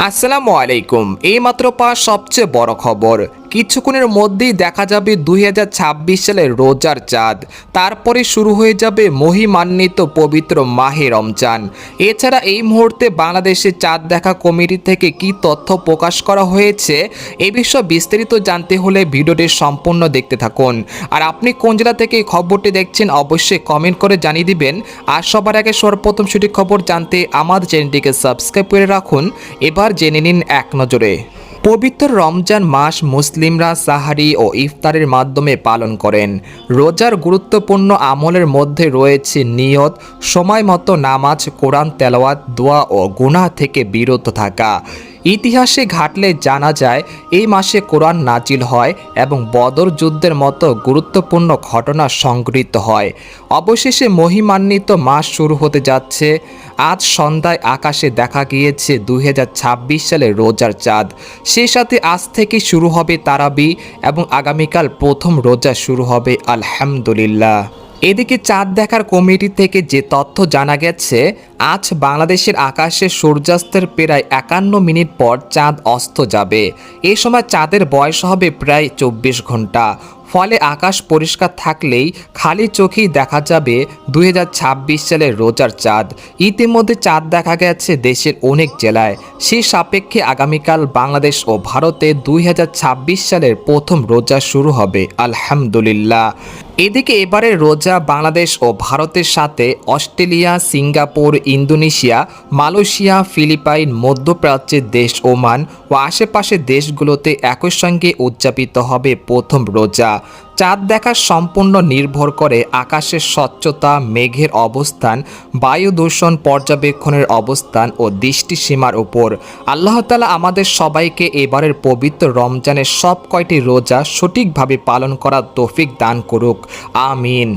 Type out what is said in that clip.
আসসালামু আলাইকুম। এইমাত্র পাওয়া সবচেয়ে বড় খবর, কিছুক্ষণের মধ্যেই দেখা যাবে 2026 সালের রোজার চাঁদ। তারপরে শুরু হয়ে যাবে মহিমান্বিত পবিত্র মাহে রমজান। এছাড়া এই মুহূর্তে বাংলাদেশে চাঁদ দেখা কমিটি থেকে কি তথ্য প্রকাশ করা হয়েছে, এ বিষয়ে বিস্তারিত জানতে হলে ভিডিওটি সম্পূর্ণ দেখতে থাকুন। আর আপনি কোন জেলা থেকে এই খবরটি দেখছেন অবশ্যই কমেন্ট করে জানিয়ে দিবেন। আর সবার আগে সর্বপ্রথম সঠিক খবর জানতে আমাদের চ্যানেলটিকে সাবস্ক্রাইব করে রাখুন। এবার জেনে নিন এক নজরে। পবিত্র রমজান মাস মুসলিমরা সাহারি ও ইফতারের মাধ্যমে পালন করেন। রোজার গুরুত্বপূর্ণ আমলের মধ্যে রয়েছে নিয়ত, সময় মতো নামাজ, কোরআন তেলাওয়াত, দোয়া ও গুনাহ থেকে বিরত থাকা। ইতিহাসে ঘাটলে জানা যায় এই মাসে কোরআন নাজিল হয় এবং বদর যুদ্ধের মতো গুরুত্বপূর্ণ ঘটনা সংঘটিত হয়। অবশেষে মহিমান্বিত মাস শুরু হতে যাচ্ছে। আজ সন্ধ্যায় আকাশে দেখা গিয়েছে 2026 সালের রোজার চাঁদ। সেই সাথে আজ থেকে শুরু হবে তারাবি এবং আগামীকাল প্রথম রোজা শুরু হবে আলহামদুলিল্লাহ। এদিকে চাঁদ দেখার কমিটি থেকে যে তথ্য জানা গেছে, আজ বাংলাদেশের আকাশে সূর্যাস্তের প্রায় 51 মিনিট পর চাঁদ অস্ত যাবে। এ সময় চাঁদের বয়স হবে প্রায় 24 ঘন্টা। ফলে আকাশ পরিষ্কার থাকলেই খালি চোখেই দেখা যাবে 2026 সালের রোজার চাঁদ। ইতিমধ্যে চাঁদ দেখা গেছে দেশের অনেক জেলায়। সেই সাপেক্ষে আগামীকাল বাংলাদেশ ও ভারতে 2026 সালের প্রথম রোজা শুরু হবে আলহামদুলিল্লাহ। এদিকে এবারের রোজা বাংলাদেশ ও ভারতের সাথে Australia, Singapore, Indonesia, Malaysia, Philippines, মধ্যপ্রাচ্যের দেশ ওমান ও আশেপাশের দেশগুলোতে একই সঙ্গে উদযাপিত হবে প্রথম রোজা। চাঁদ দেখা সম্পূর্ণ নির্ভর করে আকাশের স্বচ্ছতা, মেঘের অবস্থান, বায়ু দূষণ পর্যবেক্ষণের অবস্থান ও দৃষ্টিসীমার উপর। আল্লাহ তাআলা আমাদের সবাইকে এবারের পবিত্র রমজানের সব কয়টি রোজা সঠিকভাবে পালন করার তৌফিক দান করুক। আমিন।